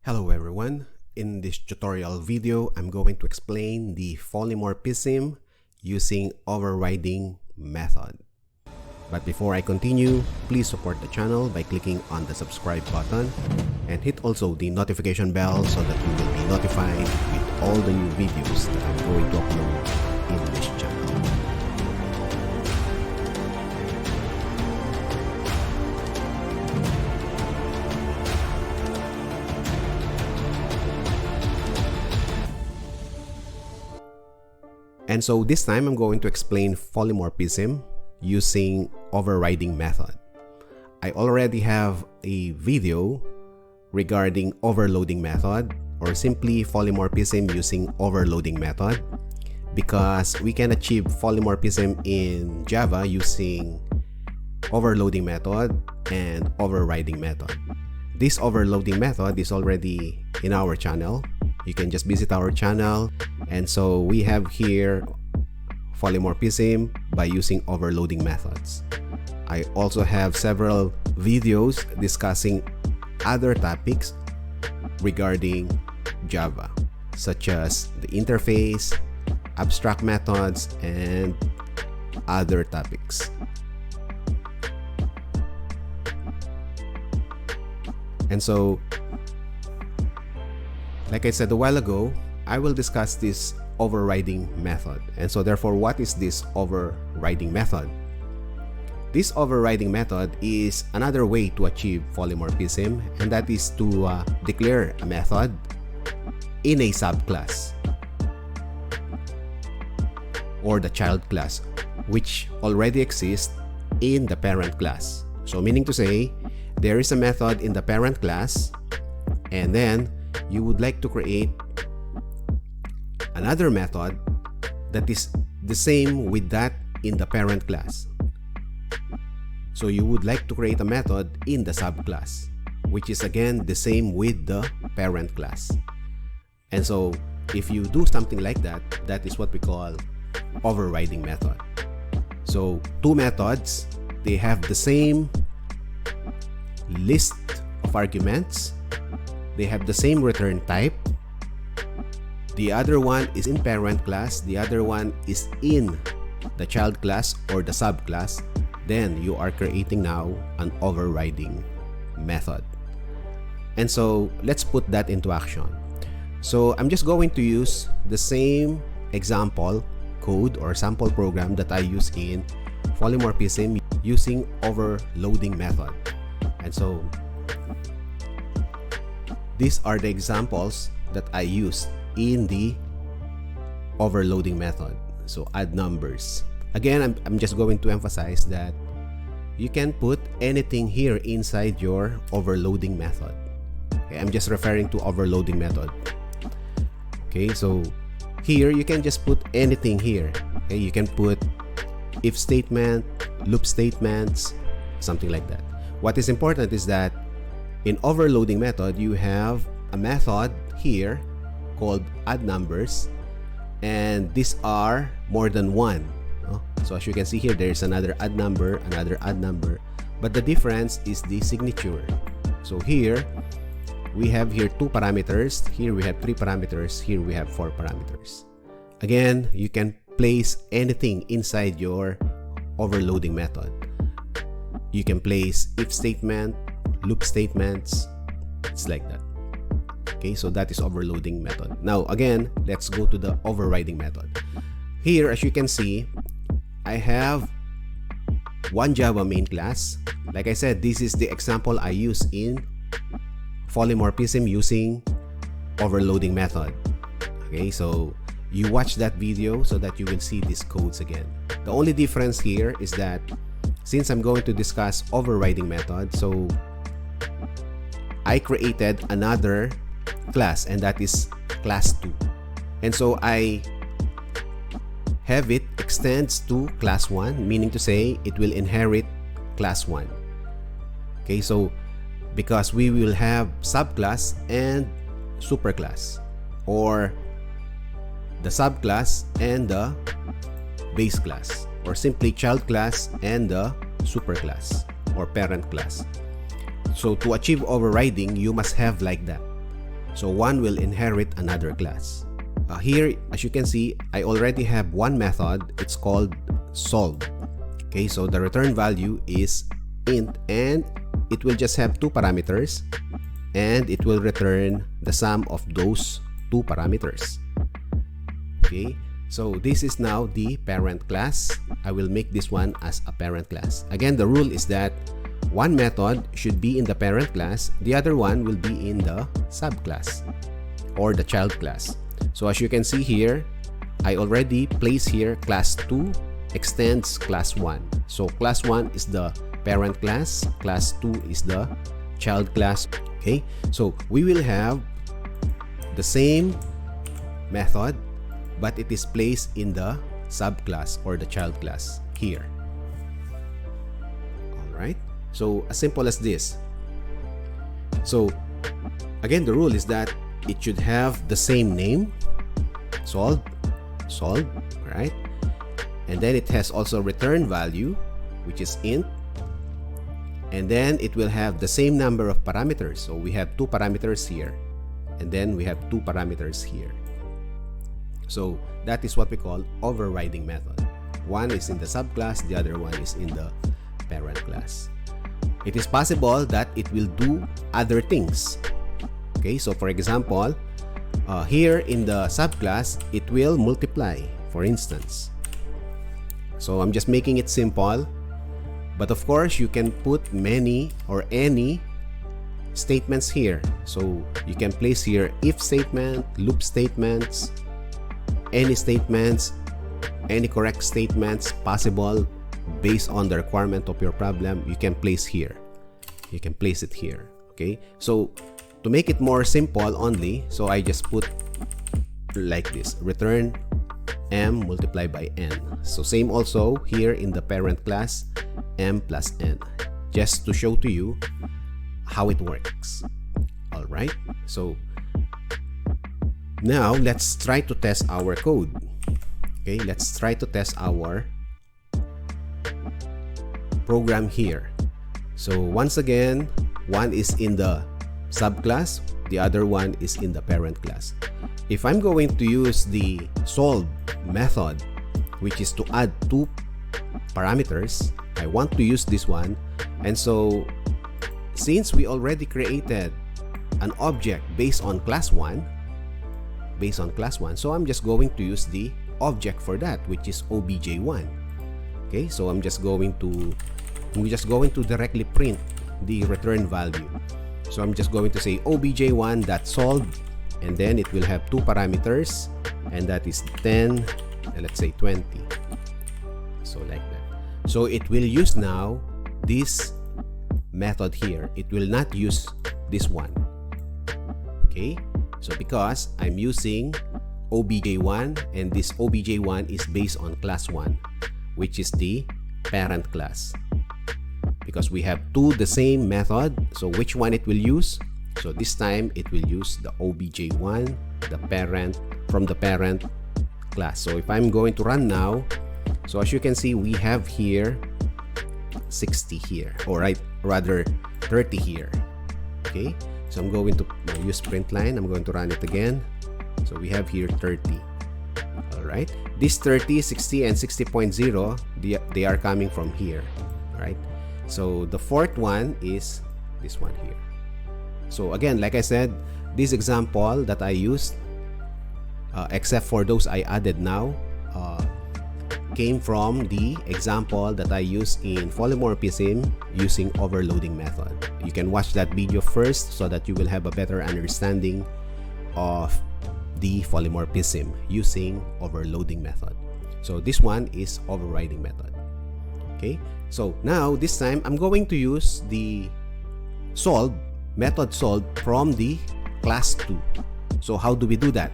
Hello everyone. In this tutorial video, I'm going to explain the polymorphism using overriding method. But before I continue, please support the channel by clicking on the subscribe button and hit also the notification bell so that you will be notified with all the new videos that I'm going to upload in this channel. And so this time I'm going to explain polymorphism using overriding method. I already have a video regarding overloading method or simply polymorphism using overloading method because we can achieve polymorphism in Java using overloading method and overriding method. This overloading method is already in our channel. You can just visit our channel, and so we have here polymorphism by using overloading methods. I also have several videos discussing other topics regarding Java, such as the interface, abstract methods, and other topics. And so, like I said a while ago, I will discuss this overriding method. And so therefore, what is this overriding method? This overriding method is another way to achieve polymorphism, and that is to declare a method in a subclass or the child class, which already exists in the parent class. So meaning to say, there is a method in the parent class, and then you would like to create another method that is the same with that in the parent class. So you would like to create a method in the subclass, which is again the same with the parent class. And so if you do something like that, that is what we call overriding method. So two methods, they have the same list of arguments, they have the same return type. The other one is in parent class, the other one is in the child class or the subclass. Then you are creating now an overriding method. And so let's put that into action. So I'm just going to use the same example code or sample program that I use in polymorphism using overloading method. And so these are the examples that I used in the overloading method. So add numbers. Again, I'm just going to emphasize that you can put anything here inside your overloading method. Okay, I'm just referring to overloading method. Okay, so here you can just put anything here. Okay, you can put if statement, loop statements, something like that. What is important is that in overloading method, you have a method here called add numbers, and these are more than one. So as you can see here, there's another add number, but the difference is the signature. So here we have here two parameters, here we have three parameters, here we have four parameters. Again, you can place anything inside your overloading method. You can place if statement, loop statements, it's like that. Okay, so that is overloading method. Now again, let's go to the overriding method. Here, as you can see, I have one Java main class. Like I said, this is the example I use in polymorphism using overloading method. Okay, so you watch that video so that you will see these codes again. The only difference here is that since I'm going to discuss overriding method, so I created another class, and that is class 2. And so I have it extends to class 1, meaning to say it will inherit class 1. Okay, so because we will have subclass and superclass, or the subclass and the base class, or simply child class and the superclass or parent class. So to achieve overriding, you must have like that. So one will inherit another class. Here, as you can see, I already have one method. It's called solve. Okay, so the return value is int, and it will just have two parameters, and it will return the sum of those two parameters. Okay, so this is now the parent class. I will make this one as a parent class. Again, the rule is that one method should be in the parent class, the other one will be in the subclass or the child class. So as you can see here, I already placed here class 2 extends class 1. So class 1 is the parent class, class 2 is the child class. Okay, so we will have the same method, but it is placed in the subclass or the child class here. Alright, so as simple as this. So again, the rule is that it should have the same name, solve, alright, and then it has also return value, which is int, and then it will have the same number of parameters. So we have two parameters here, and then we have two parameters here. So that is what we call overriding method. One is in the subclass, the other one is in the parent class. It is possible that it will do other things. Okay, so for example, here in the subclass, it will multiply, for instance. So I'm just making it simple, but of course you can put many or any statements here. So you can place here if statement, loop statements, any statements, any correct statements possible based on the requirement of your problem. You can place here. You can place it here. Okay, so to make it more simple only, so I just put like this, return m multiplied by n. So same also here in the parent class, m plus n, just to show to you how it works. Alright, so now let's try to test our code. Okay, let's try to test our program here. So once again, one is in the subclass, the other one is in the parent class. If I'm going to use the solve method, which is to add two parameters, I want to use this one. And so since we already created an object based on class 1, so I'm just going to use the object for that, which is obj1. Okay, so I'm just going to directly print the return value. So I'm just going to say obj1.solve, and then it will have two parameters, and that is 10 and let's say 20. So like that. So it will use now this method here. It will not use this one. Okay, so because I'm using obj1, and this obj1 is based on class 1, which is the parent class. Because we have two the same method, so which one it will use? So this time it will use the obj1, the parent, from the parent class. So if I'm going to run now, so as you can see, we have here 60 here, or rather 30 here. Okay, so I'm going to use print line. I'm going to run it again. So we have here 30. Alright, this 30, 60, and 60.0, they are coming from here. Right, so the fourth one is this one here. So again, like I said, this example that I used, except for those I added now, came from the example that I used in polymorphism using overloading method. You can watch that video first so that you will have a better understanding of the polymorphism using overloading method. So this one is overriding method. Okay, so now this time I'm going to use the solve method solve from the class 2. So how do we do that?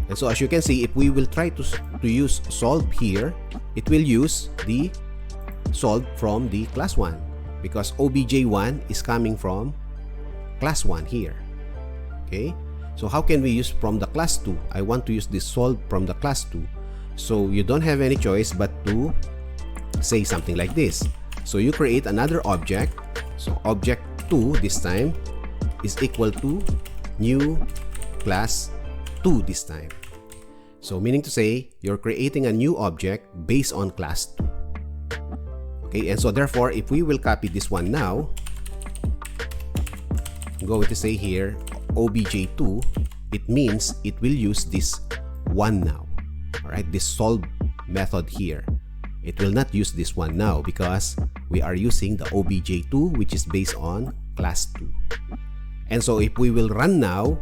And so as you can see, if we will try to use solve here, it will use the solve from the class 1, because obj1 is coming from class 1 here. Okay, so how can we use from the class 2? I want to use this solve from the class 2. So you don't have any choice but to say something like this. So you create another object. So object 2 this time is equal to new class 2 this time. So meaning to say, you're creating a new object based on class 2. Okay, and so therefore, if we will copy this one now, I'm going to say here, obj2, it means it will use this one now. Alright, this solve method here. It will not use this one now because we are using the obj2, which is based on class 2. And so if we will run now,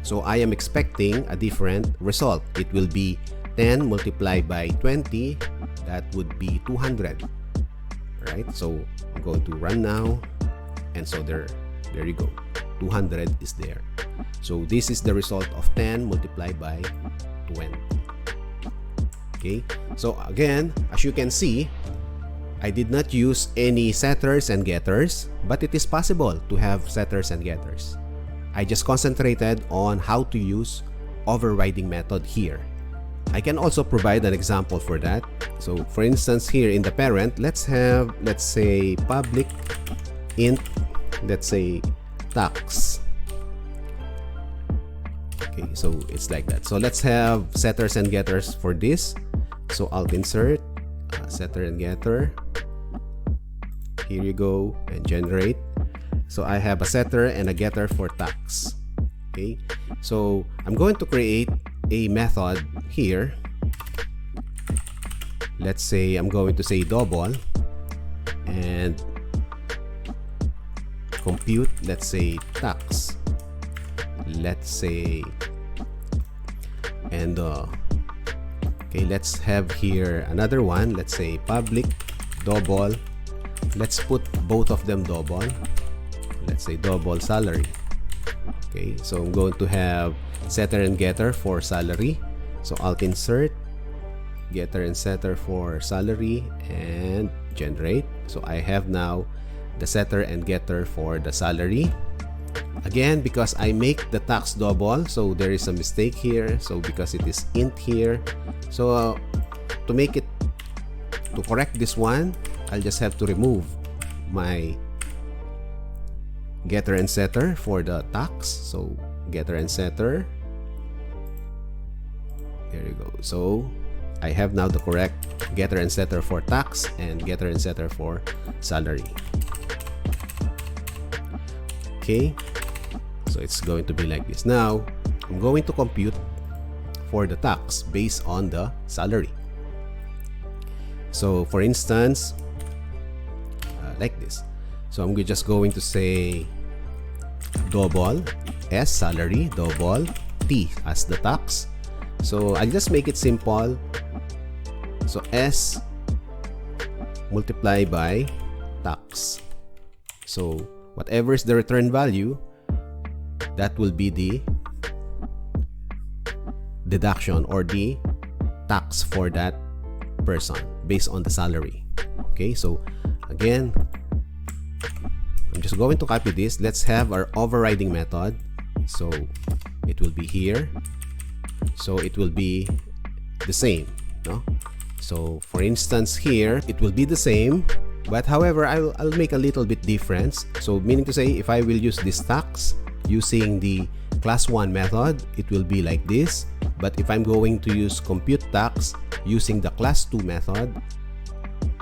so I am expecting a different result. It will be 10 multiplied by 20, that would be 200. Right? So I'm going to run now, and so there you go. 200 is there. So this is the result of 10 multiplied by 20. Okay, so again, as you can see, I did not use any setters and getters, but it is possible to have setters and getters. I just concentrated on how to use overriding method here. I can also provide an example for that. So for instance, here in the parent, let's say public int, let's say tax. Okay, so it's like that. So let's have setters and getters for this. So I'll insert setter and getter. Here you go, and generate. So I have a setter and a getter for tax. Okay, so I'm going to create a method here. Let's say I'm going to say double and compute, let's say tax, let's say, and okay, let's have here another one. Let's say public double, let's put both of them double, let's say double salary. Okay, so I'm going to have setter and getter for salary. So I'll insert getter and setter for salary and generate. So I have now the setter and getter for the salary. Again, because I make the tax double, so there is a mistake here. So because it is int here, so to make it, to correct this one, I'll just have to remove my getter and setter for the tax. So getter and setter, there you go. So I have now the correct getter and setter for tax and getter and setter for salary. Okay, so it's going to be like this. Now I'm going to compute for the tax based on the salary. So for instance, like this. So I'm just going to say double S salary, double T as the tax. So I'll just make it simple. So S multiply by tax. So whatever is the return value, that will be the deduction or the tax for that person based on the salary. Okay, so again, I'm just going to copy this. Let's have our overriding method. So it will be here. So it will be the same, no? So for instance here, it will be the same, but however, I'll make a little bit difference. So meaning to say, if I will use this tax using the class 1 method, it will be like this. But if I'm going to use compute tax using the class 2 method,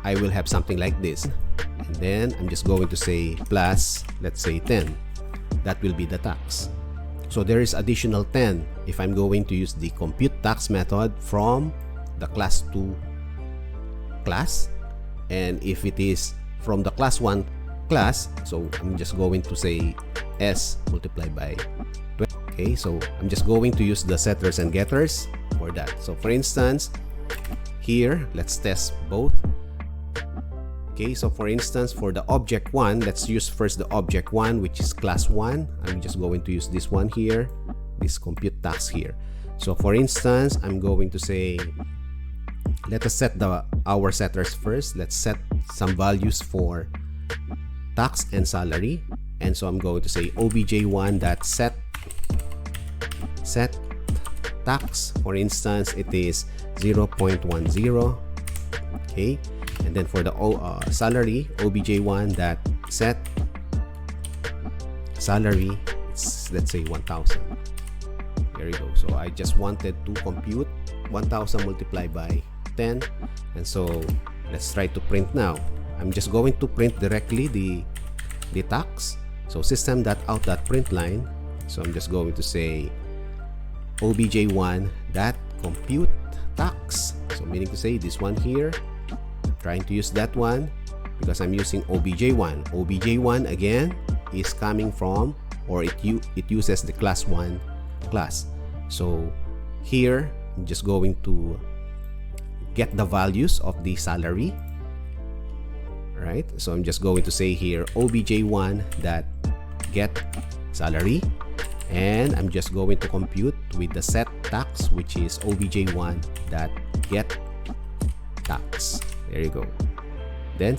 I will have something like this. And then I'm just going to say plus, let's say 10. That will be the tax. So there is additional 10 if I'm going to use the compute tax method from the class 2 class. And if it is from the class 1 class, so I'm just going to say S multiplied by 20. Okay, so I'm just going to use the setters and getters for that. So for instance, here, let's test both. Okay, so for instance, for the object 1, let's use first the object 1, which is class 1. I'm just going to use this one here, this compute tax here. So for instance, I'm going to say, let us set our setters first. Let's set some values for tax and salary. And so I'm going to say obj1 that set tax. For instance, it is 0.10. Okay. And then for the salary, obj1 that set salary, let's say 1000. There you go. So I just wanted to compute 1000 multiplied by 10, and so let's try to print now. I'm just going to print directly the tax. So system.out.println. So I'm just going to say obj1 that compute tax. So meaning to say this one here, trying to use that one because I'm using obj1. obj1 again is coming from, or it uses the class 1 class. So here I'm just going to get the values of the salary, right? So I'm just going to say here obj1 that get salary, and I'm just going to compute with the set tax, which is obj1 that get tax. There you go. Then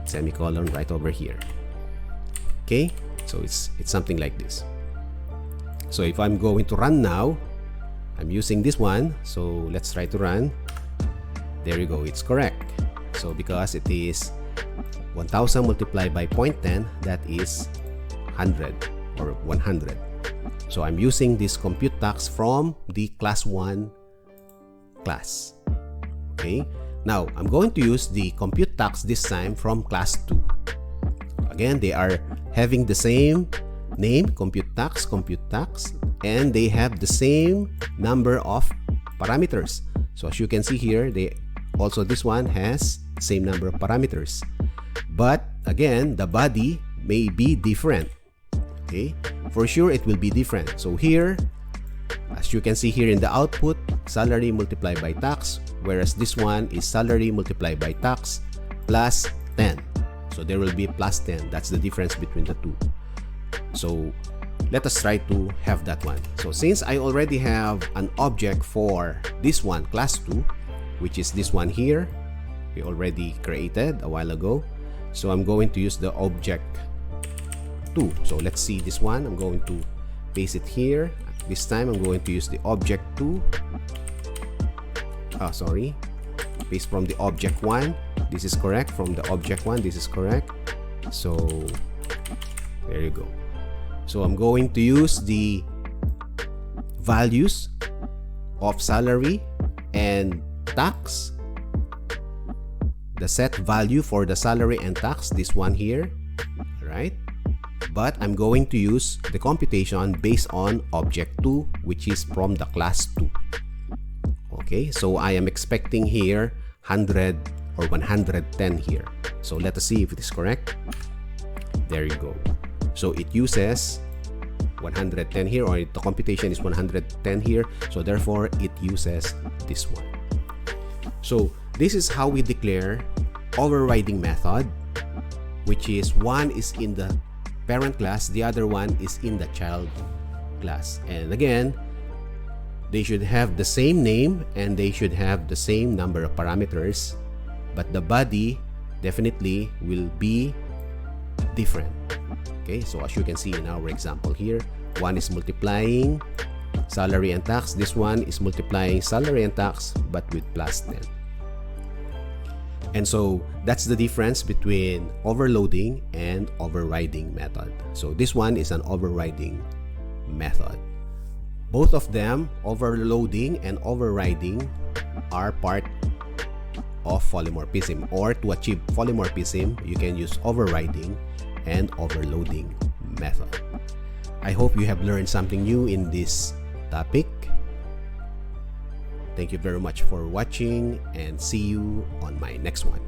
semicolon right over here. Okay, so it's something like this. So if I'm going to run now, I'm using this one, so let's try to run. There you go, it's correct. So because it is 1000 multiplied by 0.10, that is 100 or 100. So I'm using this compute tax from the class 1 class. Okay, now I'm going to use the compute tax this time from class 2. Again, they are having the same name, compute tax, and they have the same number of parameters. So as you can see here, this one has same number of parameters. But again, the body may be different. Okay, for sure it will be different. So here, as you can see here in the output, salary multiplied by tax, whereas this one is salary multiplied by tax plus 10. So there will be plus 10. That's the difference between the two. So let us try to have that one. So since I already have an object for this one, class 2, which is this one here, we already created a while ago. So I'm going to use the object 2. So let's see this one. I'm going to paste it here. This time I'm going to use the object 2. Paste from the object 1. This is correct. From the object 1, this is correct. So there you go. So I'm going to use the values of salary and tax, the set value for the salary and tax, this one here, right? But I'm going to use the computation based on object 2, which is from the class 2. Okay, so I am expecting here 100 or 110 here. So let us see if it is correct. There you go. So it uses 110 here, or the computation is 110 here. So therefore, it uses this one. So this is how we declare overriding method, which is one is in the parent class, the other one is in the child class. And again, they should have the same name and they should have the same number of parameters, but the body definitely will be different. Okay, so as you can see in our example here, one is multiplying salary and tax, this one is multiplying salary and tax but with plus 10. And so that's the difference between overloading and overriding method. So this one is an overriding method. Both of them, overloading and overriding, are part of polymorphism, or to achieve polymorphism, you can use overriding and overloading method. I hope you have learned something new in this topic. Thank you very much for watching, and see you on my next one.